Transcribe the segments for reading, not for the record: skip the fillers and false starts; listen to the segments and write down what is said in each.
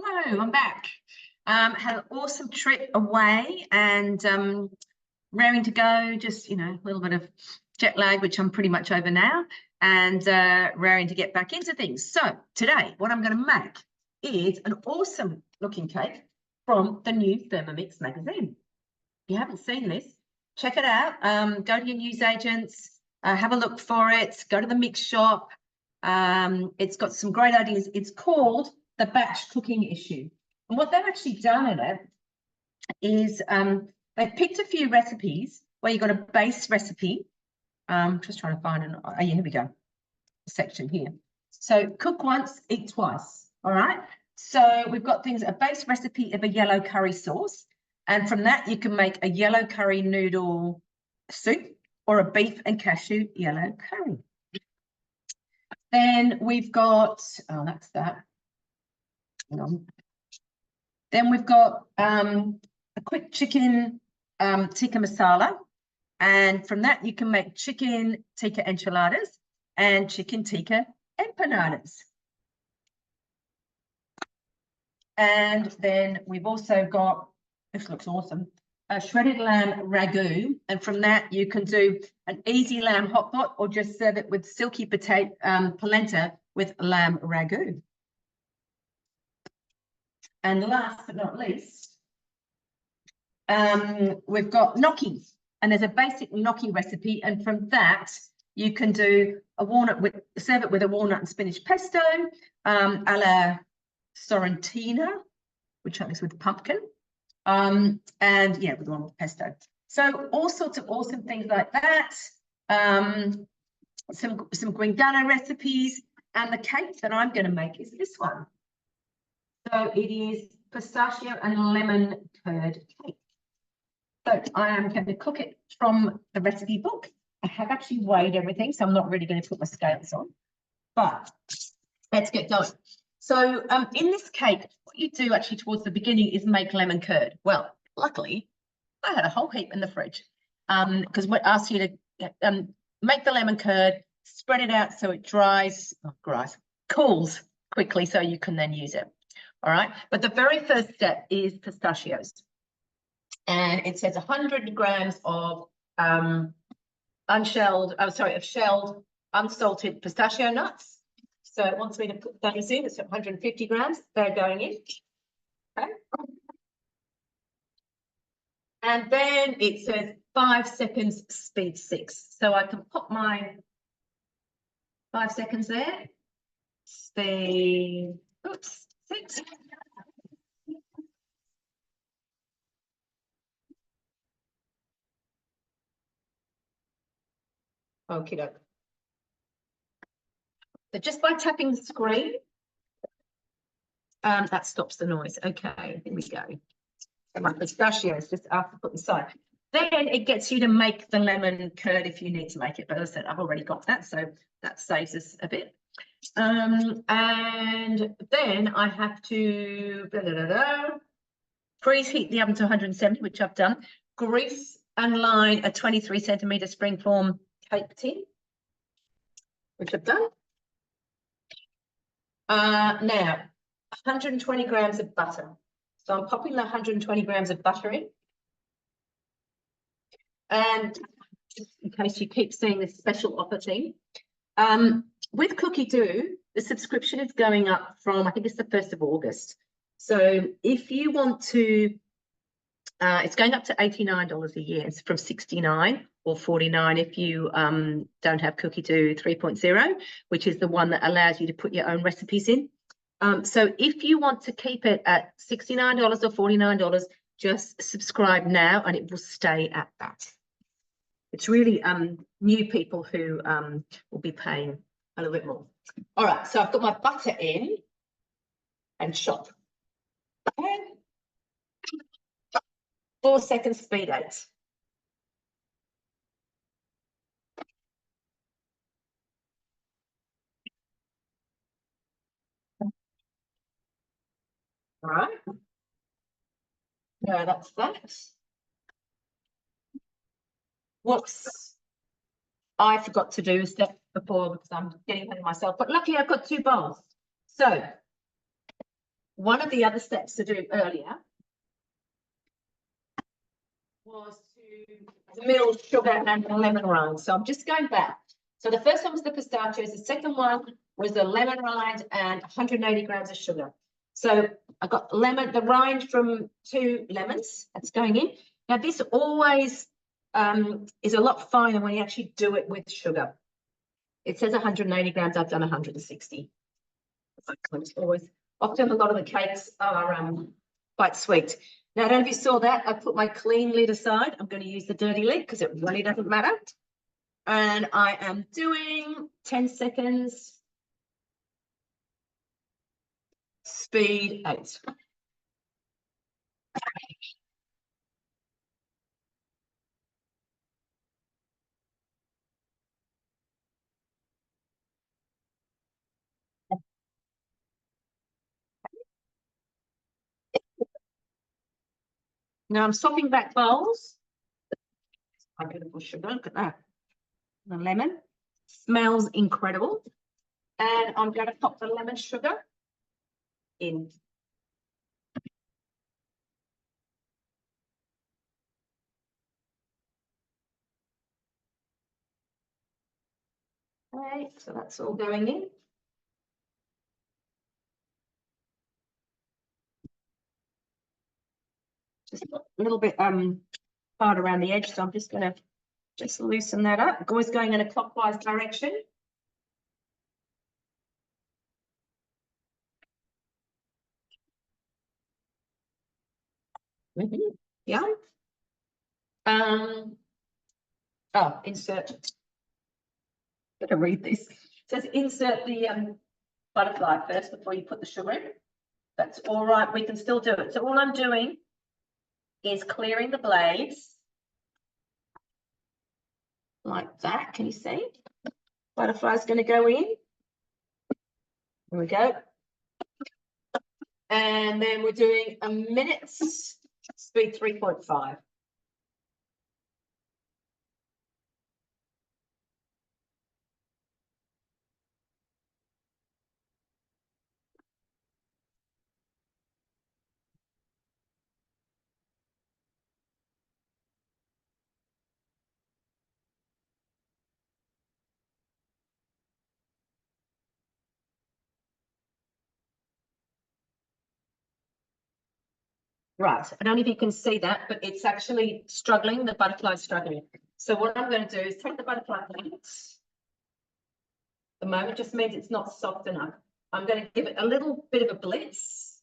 Hello, I'm back. Had an awesome trip away and raring to go, just, a little bit of jet lag, which I'm pretty much over now, and raring to get back into things. So today, what I'm going to make is an awesome looking cake from the new Thermomix magazine. If you haven't seen this, check it out. Go to your newsagents, have a look for it, go to the mix shop. It's got some great ideas. It's called The Batch Cooking Issue. And what they've actually done in it is they've picked a few recipes where you've got a base recipe. Just trying to find an, oh, yeah, here we go, section here. So cook once, eat twice, all right? So we've got things, a base recipe of a yellow curry sauce. And from that, you can make a yellow curry noodle soup or a beef and cashew yellow curry. Then we've got, oh, that's that. Hang on. Then we've got a quick chicken tikka masala. And from that, you can make chicken tikka enchiladas and chicken tikka empanadas. And then we've also got, this looks awesome, a shredded lamb ragu. And from that, you can do an easy lamb hot pot or just serve it with silky potato polenta with lamb ragu. And last but not least, we've got gnocchi. And there's a basic gnocchi recipe. And from that, you can do a walnut with, serve it with a walnut and spinach pesto, a la Sorrentina, which is with pumpkin. And yeah, with one with pesto. So all sorts of awesome things like that. Some Gringano recipes, and the cake that I'm going to make is this one. So it is pistachio and lemon curd cake. So I am going to cook it from the recipe book. I have actually weighed everything, so I'm not really going to put my scales on. But let's get going. So in this cake, what you do actually towards the beginning is make lemon curd. Well, luckily, I had a whole heap in the fridge because we asked you to make the lemon curd, spread it out so it cools quickly so you can then use it. All right. But the very first step is pistachios. And it says 100 grams of shelled, unsalted pistachio nuts. So it wants me to put those in. It's 150 grams. They're going in. Okay. And then it says 5 seconds, speed 6. So I can put my 5 seconds there. Speed, oops, 6. Okie doke. So just by tapping the screen, that stops the noise. Okay, here we go. So my pistachios just after put aside. Then it gets you to make the lemon curd if you need to make it. But as I said, I've already got that, so that saves us a bit. And then I have to preheat the oven to 170, which I've done. Grease and line a 23 centimetre springform cake tin, which I've done. Now, 120 grams of butter. So I'm popping the 120 grams of butter in. And just in case you keep seeing this special offer thing, with Cookie Do, the subscription is going up from, I think it's the 1st of August. So if you want to, it's going up to $89 a year. It's from $69 or $49 if you don't have Cookie Do 3.0, which is the one that allows you to put your own recipes in. So if you want to keep it at $69 or $49, just subscribe now and it will stay at that. It's really new people who will be paying a little bit more. All right, so I've got my butter in and chop. Okay. 4 seconds, speed 8. All right. No, that's that. Whoops. I forgot to do a step before because I'm getting ahead of myself. But luckily, I've got 2 bowls. So one of the other steps to do earlier was to mill sugar and lemon rind. So I'm just going back. So the first one was the pistachios. The second one was the lemon rind and 180 grams of sugar. So I got the rind from 2 lemons. That's going in. Now this always is a lot finer when you actually do it with sugar. It says 180 grams. I've done 160. It's always often a lot of the cakes are quite sweet. Now, I don't know if you saw that. I put my clean lid aside. I'm going to use the dirty lid because it really doesn't matter. And I am doing 10 seconds, speed 8. Now I'm swapping back bowls. My beautiful sugar, look at that. The lemon smells incredible. And I'm going to pop the lemon sugar in. Okay, so that's all going in. Just a little bit hard around the edge, so I'm just going to just loosen that up. Always going in a clockwise direction. Yeah. Insert. Better read this. It says insert the butterfly first before you put the sugar in. That's all right. We can still do it. So all I'm doing is clearing the blades like that. Can you see? Butterfly's going to go in. There we go. And then we're doing a minute's speed 3.5. Right, I don't know if you can see that, but it's actually struggling, the butterfly's struggling. So what I'm going to do is take the butterfly out. The moment just means it's not soft enough. I'm going to give it a little bit of a blitz.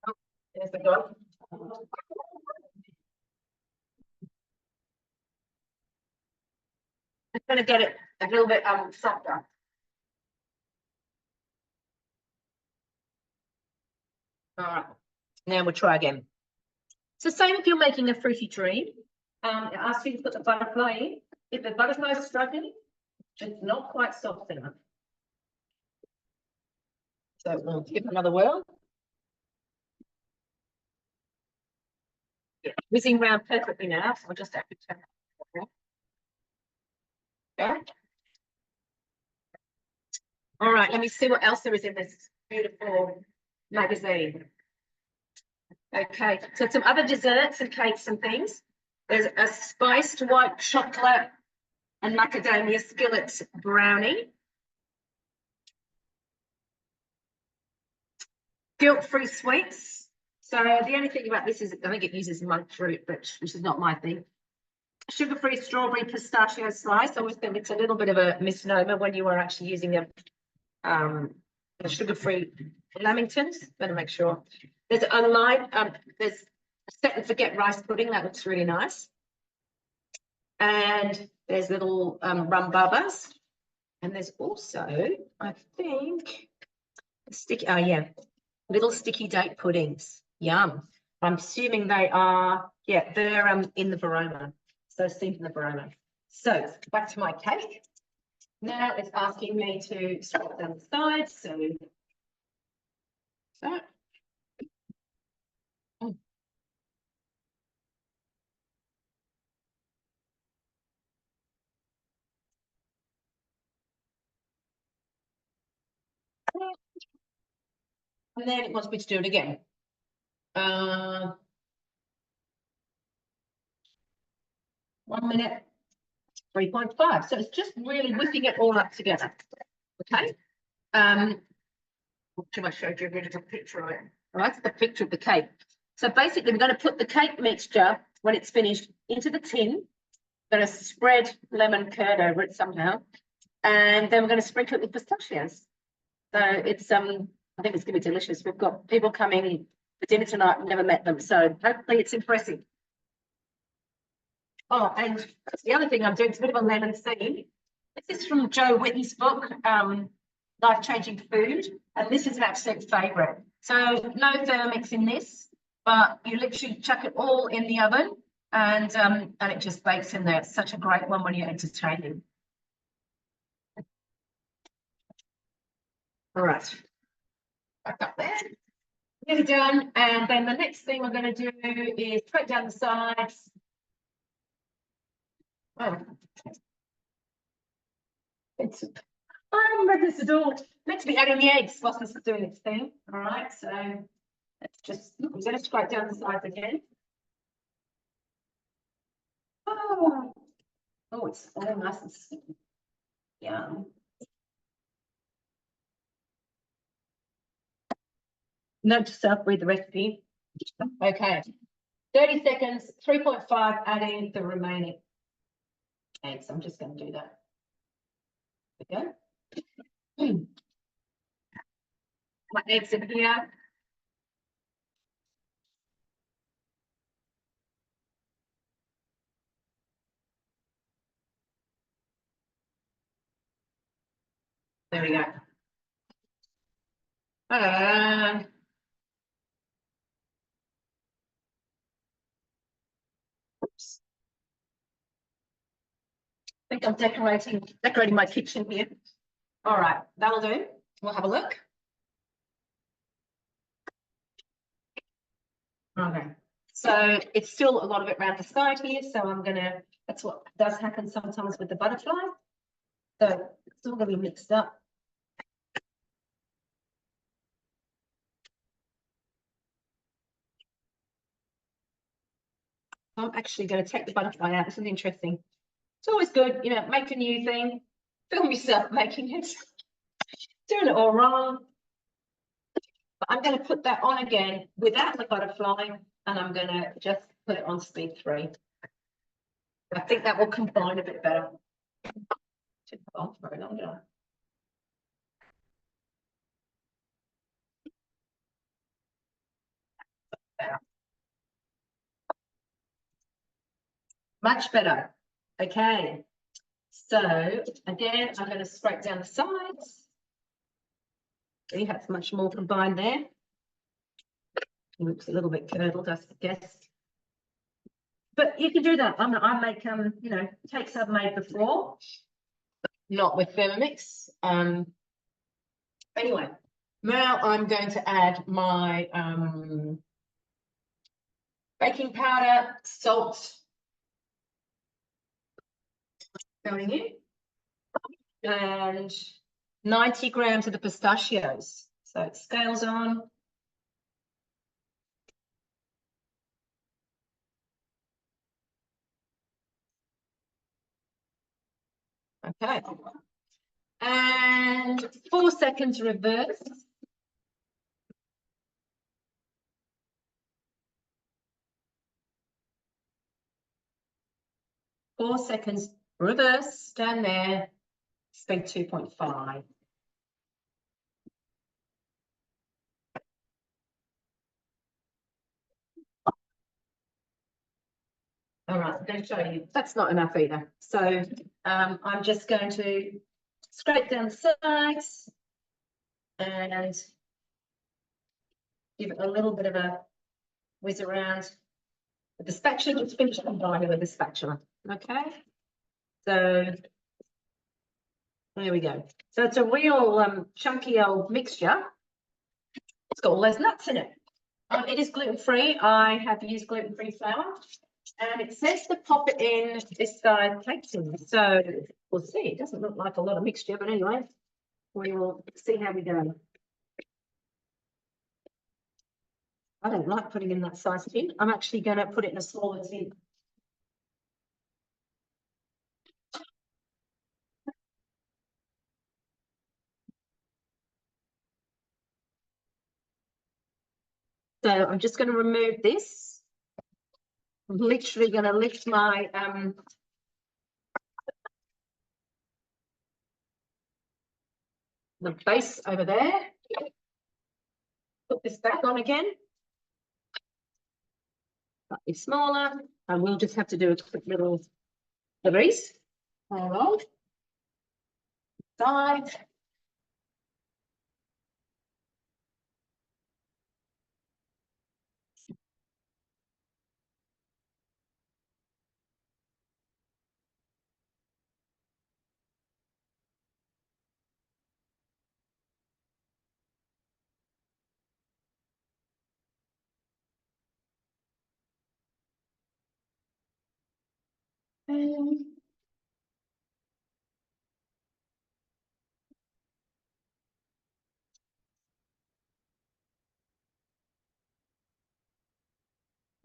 Oh, there's the dog. I'm going to get it a little bit softer. All right, now we'll try again. So same if you're making a fruity dream. It asks you to put the butterfly in. If the butterfly is struggling, it's not quite soft enough. So we'll give it another whirl. Yeah, whizzing round perfectly now, so I'll just have to turn it. Okay. All right, let me see what else there is in this beautiful magazine. Okay, so some other desserts and cakes and things. There's a spiced white chocolate and macadamia skillet brownie. Guilt-free sweets. So the only thing about this is I think it uses monk fruit, which is not my thing. Sugar-free strawberry pistachio slice. I always think it's a little bit of a misnomer when you are actually using a sugar-free lamingtons. Better make sure. There's a line. There's a set and forget rice pudding that looks really nice. And there's little rum bubbas. And there's also, I think, sticky. Oh yeah, little sticky date puddings. Yum. I'm assuming they are. Yeah, they're in the Baroma. So steamed in the Baroma. So back to my cake. Now it's asking me to swap down the sides. So. And then it wants me to do it again. 1 minute, 3.5. So it's just really whipping it all up together. Okay. Should I show you a really good picture of it? All right, that's the picture of the cake. So basically, we're going to put the cake mixture, when it's finished, into the tin. We're going to spread lemon curd over it somehow. And then we're going to sprinkle it with pistachios. So it's I think it's going to be delicious. We've got people coming for dinner tonight. We've never met them, so hopefully it's impressive. Oh, and the other thing I'm doing is a bit of a lemon theme. This is from Jo Whitton's book, Life Changing Food, and this is an absolute favourite. So no Thermomix in this, but you literally chuck it all in the oven, and it just bakes in there. It's such a great one when you're entertaining. All right, back up there. Nearly done, and then the next thing we're going to do is put down the sides. Oh, it's I'm ready to do it. Meant to be adding the eggs whilst this is doing its thing. All right, so let's just, I'm going to scrape down the sides again. Oh, it's all nice and sticky. Yum. Note to self, read the recipe. Okay, 30 seconds, 3.5, adding the remaining eggs. I'm just going to do that. There we go. My eggs in here. There we go. Oops. I think I'm decorating my kitchen here. All right, that'll do. We'll have a look. Okay, so it's still a lot of it around the side here, so I'm gonna, that's what does happen sometimes with the butterfly. So it's all gonna be mixed up. I'm actually going to take the butterfly out. This is interesting. It's always good, you know, make a new thing, film yourself making it, doing it all wrong. But I'm going to put that on again without the butterfly, and I'm going to just put it on speed 3. I think that will combine a bit better. Took on for a long time. Much better. Okay. So again, I'm going to scrape down the sides. You have much more combined there. It looks a little bit curdled, I guess. But you can do that. I make you know, cakes I've made before, not with Thermomix. Anyway, now I'm going to add my baking powder, salt, going in, and 90 grams of the pistachios. So it scales on. Okay. And 4 seconds reverse. Four seconds reverse, down there, speed 2.5. All right, I'm going to show you. That's not enough either. So I'm just going to scrape down the sides and give it a little bit of a whiz around with the spatula. Just finish combining with the spatula. Okay. So there we go. So it's a real chunky old mixture. It's got all those nuts in it. It is gluten-free. I have used gluten-free flour. And it says to pop it in this side cake tin. So we'll see. It doesn't look like a lot of mixture, but anyway, we will see how we go. I don't like putting in that size tin. I'm actually going to put it in a smaller tin. So I'm just going to remove this. I'm literally going to lift my the base over there. Put this back on again. Slightly smaller, and we'll just have to do a quick little grease. Hold on. Side.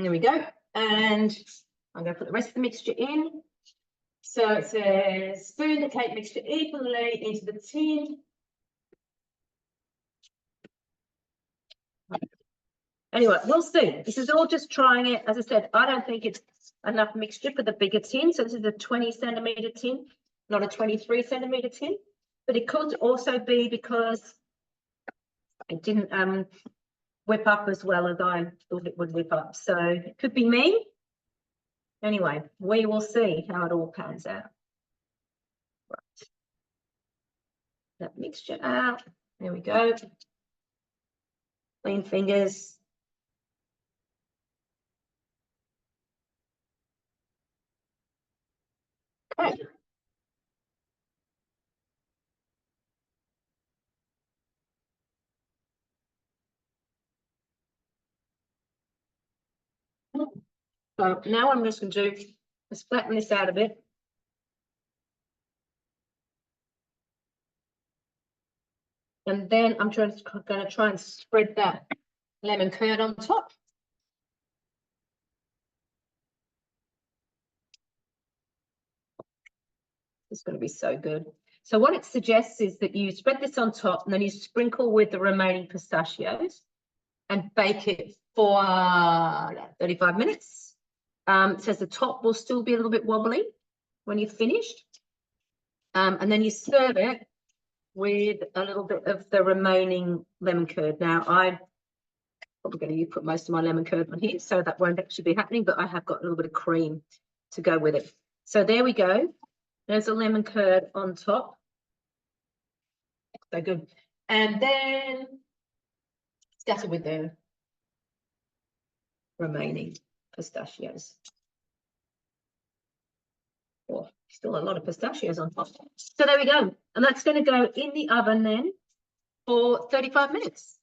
There we go. And I'm going to put the rest of the mixture in. So it says, spoon the cake mixture evenly into the tin. Anyway, we'll see. This is all just trying it. As I said, I don't think it's enough mixture for the bigger tin. So this is a 20-centimeter tin, not a 23-centimeter tin. But it could also be because it didn't whip up as well as I thought it would whip up. So it could be me. Anyway, we will see how it all pans out. Right. That mixture out. There we go. Clean fingers. Okay. So now I'm just going to do is flatten this out a bit. And then I'm going to try and spread that lemon curd on top. It's going to be so good. So what it suggests is that you spread this on top and then you sprinkle with the remaining pistachios and bake it for 35 minutes. It says the top will still be a little bit wobbly when you've finished. And then you serve it with a little bit of the remaining lemon curd. Now, I'm probably going to put most of my lemon curd on here, so that won't actually be happening, but I have got a little bit of cream to go with it. So there we go. There's a lemon curd on top. So good. And then scatter with the remaining pistachios. Oh, still a lot of pistachios on top. So there we go. And that's going to go in the oven then for 35 minutes.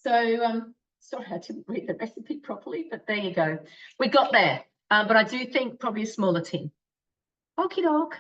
So, sorry, I didn't read the recipe properly, but there you go. We got there. But I do think probably a smaller tin. Okie doke.